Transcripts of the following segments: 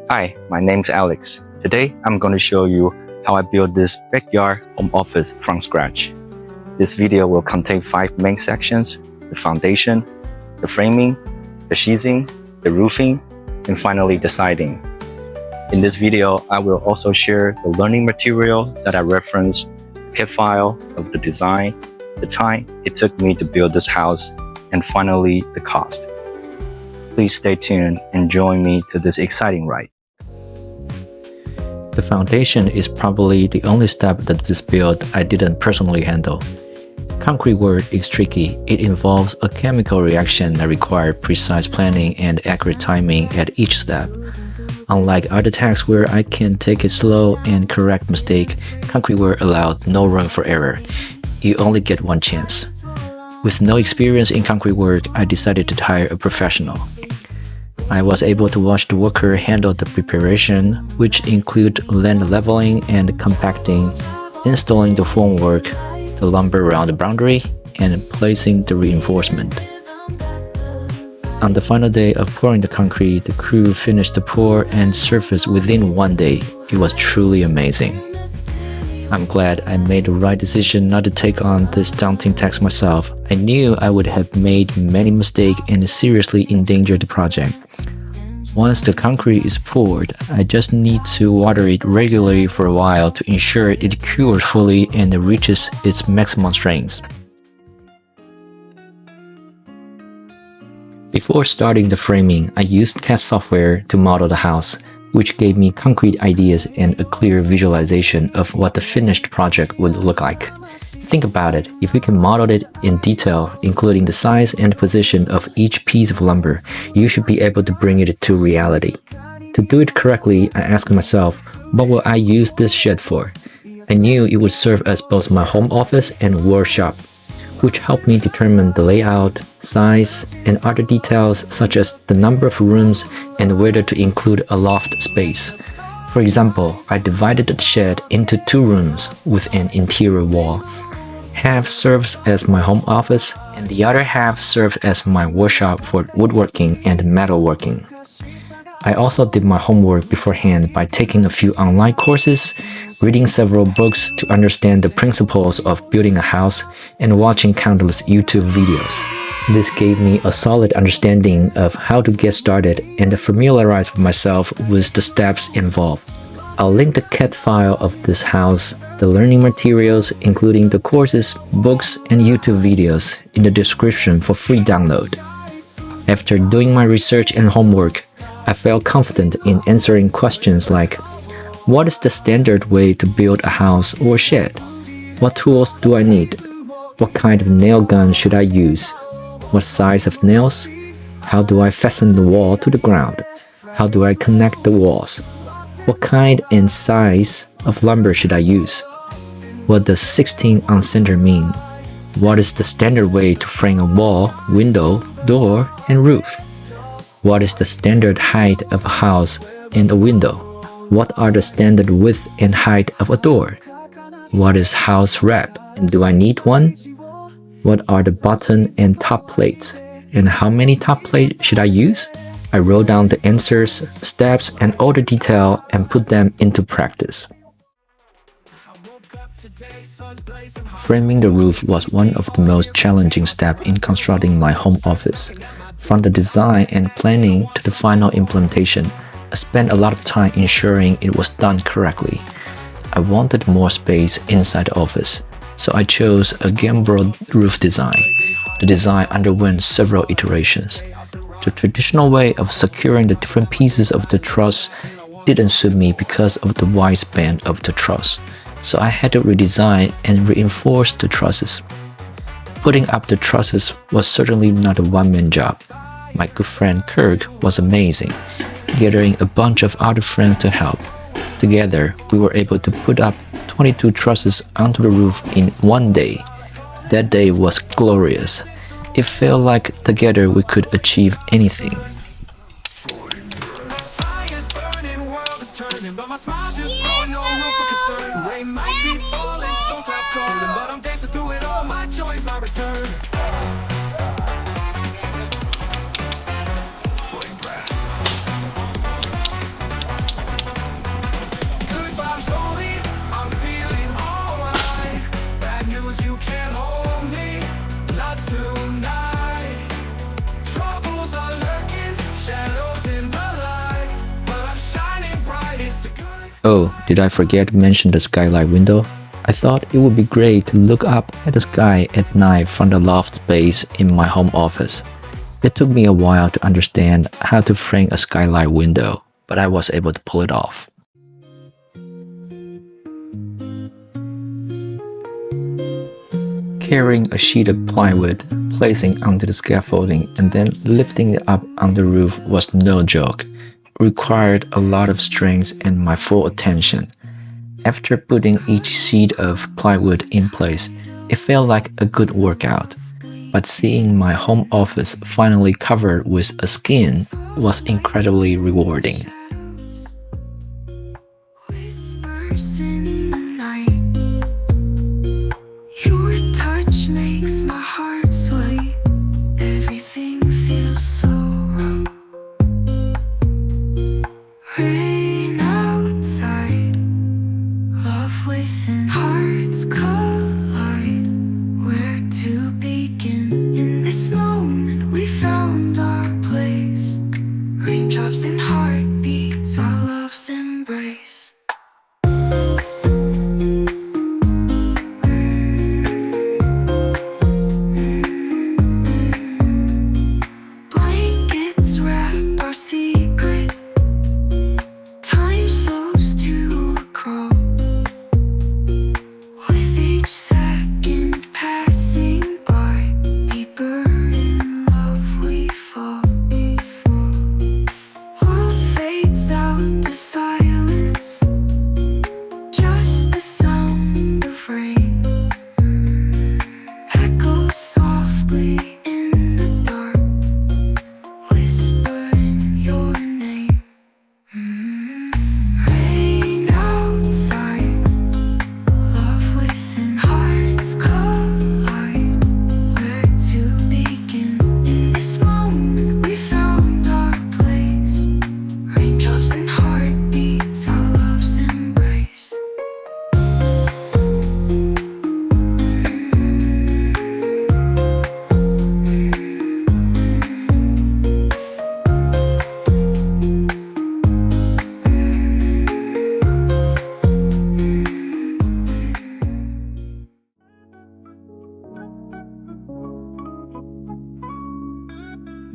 Hi, my name's Alex. Today I'm going to show you how I built this backyard home office from scratch. This video will contain 5 main sections: the foundation, the framing, the sheathing, the roofing, and finally the siding. In this video, I will also share the learning material that I referenced, the kit file of the design, the time it took me to build this house, and finally the cost. Please stay tuned and join me to this exciting ride. The foundation is probably the only step that this build I didn't personally handle. Concrete work is tricky. It involves a chemical reaction that requires precise planning and accurate timing at each step. Unlike other tasks where I can take it slow and correct mistake, concrete work allowed no room for error. You only get one chance. With no experience in concrete work, I decided to hire a professional. I was able to watch the worker handle the preparation, which include land leveling and compacting, installing the formwork, the lumber around the boundary, and placing the reinforcement. On the final day of pouring the concrete, the crew finished the pour and surface within one day. It was truly amazing. I'm glad I made the right decision not to take on this daunting task myself. I knew I would have made many mistakes and seriously endangered the project. Once the concrete is poured, I just need to water it regularly for a while to ensure it cures fully and reaches its maximum strength. Before starting the framing, I used CAD software to model the house, which gave me concrete ideas and a clear visualization of what the finished project would look like. Think about it, if you can model it in detail, including the size and position of each piece of lumber, you should be able to bring it to reality. To do it correctly, I asked myself, what will I use this shed for? I knew it would serve as both my home office and workshop, which helped me determine the layout, size, and other details such as the number of rooms and whether to include a loft space. For example, I divided the shed into 2 rooms with an interior wall. Half serves as my home office, and the other half serves as my workshop for woodworking and metalworking. I also did my homework beforehand by taking a few online courses, reading several books to understand the principles of building a house, and watching countless YouTube videos. This gave me a solid understanding of how to get started and familiarize myself with the steps involved. I'll link the CAD file of this house, the learning materials including the courses, books, and YouTube videos in the description for free download. After doing my research and homework, I felt confident in answering questions like, what is the standard way to build a house or shed? What tools do I need? What kind of nail gun should I use? What size of nails? How do I fasten the wall to the ground? How do I connect the walls? What kind and size of lumber should I use? What does 16 on center mean? What is the standard way to frame a wall, window, door, and roof? What is the standard height of a house and a window? What are the standard width and height of a door? What is house wrap, and do I need one? What are the bottom and top plates? And how many top plates should I use? I wrote down the answers, steps, and all the detail and put them into practice. Framing the roof was one of the most challenging steps in constructing my home office. From the design and planning to the final implementation, I spent a lot of time ensuring it was done correctly. I wanted more space inside the office, so I chose a gambrel roof design. The design underwent several iterations. The traditional way of securing the different pieces of the truss didn't suit me because of the wide span of the truss, so I had to redesign and reinforce the trusses. Putting up the trusses was certainly not a one-man job. My good friend Kirk was amazing, gathering a bunch of other friends to help. Together, we were able to put up 22 trusses onto the roof in one day. That day was glorious. It felt like together we could achieve anything. Oh, did I forget to mention the skylight window? I thought it would be great to look up at the sky at night from the loft space in my home office. It took me a while to understand how to frame a skylight window, but I was able to pull it off. Carrying a sheet of plywood, placing onto the scaffolding, and then lifting it up on the roof was no joke. It required a lot of strength and my full attention. After putting each sheet of plywood in place, it felt like a good workout. But seeing my home office finally covered with a skin was incredibly rewarding. Whispers in the night. Your touch makes my heart sway. Everything feels so wrong. Rain outside, love within, hearts collide. Where to begin? In this moment we found our place. Raindrops and heartbeats, our love's embrace. Blankets wrap our secret. Time slows to a crawl. With each second passing by, deeper in love we fall. World fades out to silence, just the sound of rain echoes softly in the dark, whispering your name. Rain outside, love within, hearts collide. Where to begin? In this moment we found our place. Raindrops and heartbeats, our love's embrace.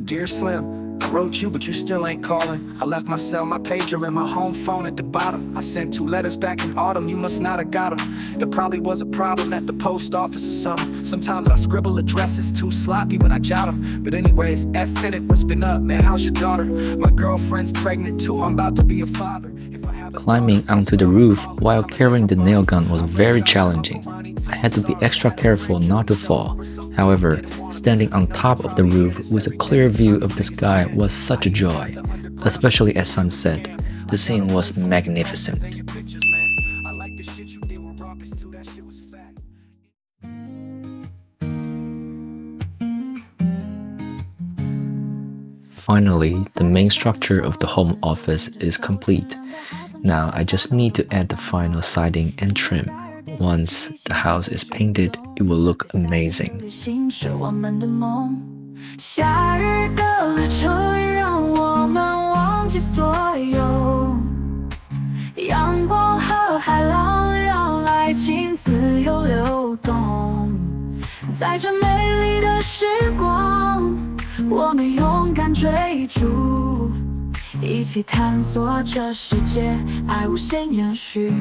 Dear Slim, I wrote you but you still ain't calling. I left my cell, my pager, and my home phone at the bottom. I sent 2 letters back in autumn, you must not have got them. There probably was a problem at the post office or something. Sometimes I scribble addresses too sloppy when I jot them. But anyways, F in it, what's been up, man, how's your daughter? My girlfriend's pregnant too, I'm about to be a father. If I have a Climbing onto the roof while carrying the nail gun was very challenging. I had to be extra careful not to fall. However, standing on top of the roof with a clear view of the sky was such a joy, especially at sunset. The scene was magnificent. pictures, man, I like the shit you did with Rockets too, that shit was fact. Finally, the main structure of the home office is complete. Now I just need to add the final siding and trim. Once the house is painted, it will look amazing. 旅行是我们的梦，夏日的旅程让我们忘记所有，阳光和海浪让爱情自由流动。在这美丽的时光，我们勇敢追逐，一起探索这世界，爱无限延续。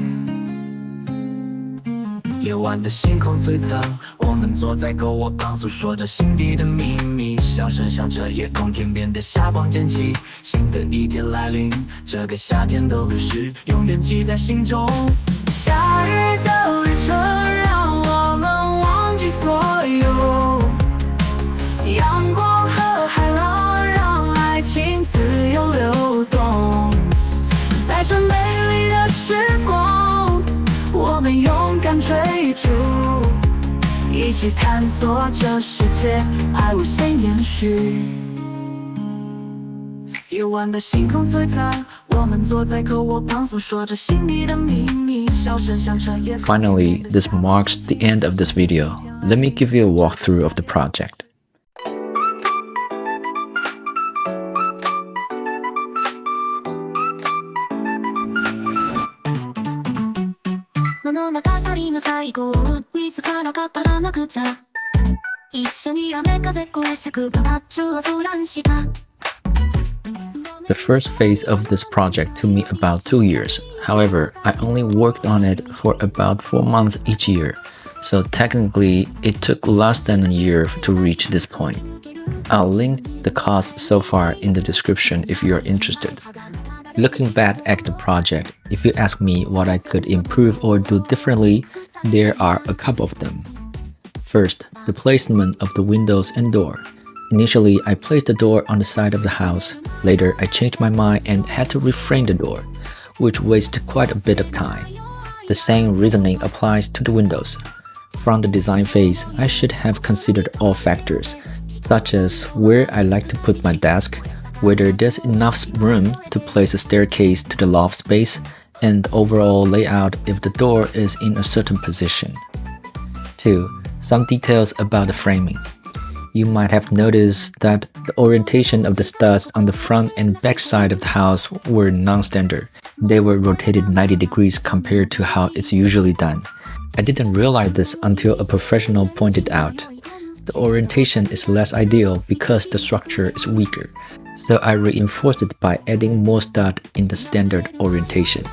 夜晚的星空璀璨，我们坐在篝火旁，诉说着心底的秘密，笑声响彻夜空，天边的霞光渐起，新的一天来临，这个夏天的故事永远记在心中。夏日的旅程让我们忘记所有，阳光和海浪让爱情自由流动。在这美丽的时光，我们勇敢追逐，一起探索这世界，爱无限延续。夜晚的星空璀璨，我们坐在篝火旁，诉说着心底的秘密，笑声响彻夜空。 Finally, this marks the end of this video. Let me give you a walkthrough of the project. かったらなくちゃ一緒に雨風恋しくばっちゅはそらんした The first phase of this project took me about 2 years. However, I only worked on it for about 4 months each year. So technically, it took less than a year to reach this point. I'll link the cost so far in the description if you're interested. Looking back at the project, if you ask me what I could improve or do differently, there are a couple of them. First, the placement of the windows and door. Initially, I placed the door on the side of the house. Later, I changed my mind and had to reframe the door, which wasted quite a bit of time. The same reasoning applies to the windows. From the design phase, I should have considered all factors, such as where I like to put my desk, whether there's enough room to place a staircase to the loft space, and the overall layout if the door is in a certain position. 2. Some details about the framing. You might have noticed that the orientation of the studs on the front and back side of the house were non-standard. They were rotated 90 degrees compared to how it's usually done. I didn't realize this until a professional pointed out. The orientation is less ideal because the structure is weaker, so I reinforced it by adding more stud in the standard orientation.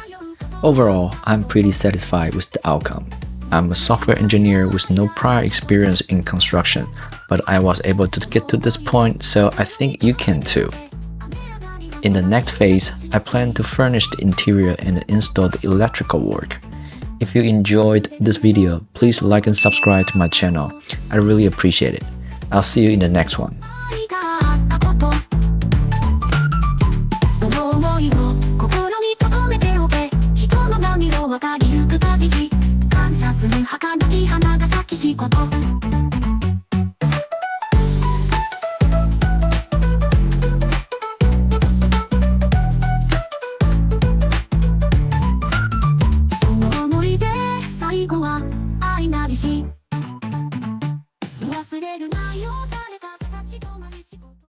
Overall, I'm pretty satisfied with the outcome. I'm a software engineer with no prior experience in construction, but I was able to get to this point, so I think you can too. In the next phase, I plan to furnish the interior and install the electrical work. If you enjoyed this video, please like and subscribe to my channel. I really appreciate it. I'll see you in the next one. その想いを心に留めておけ人の波を渡りゆく旅路感謝する儚き花が咲きしことその思い出最後は愛なりし忘れるなよ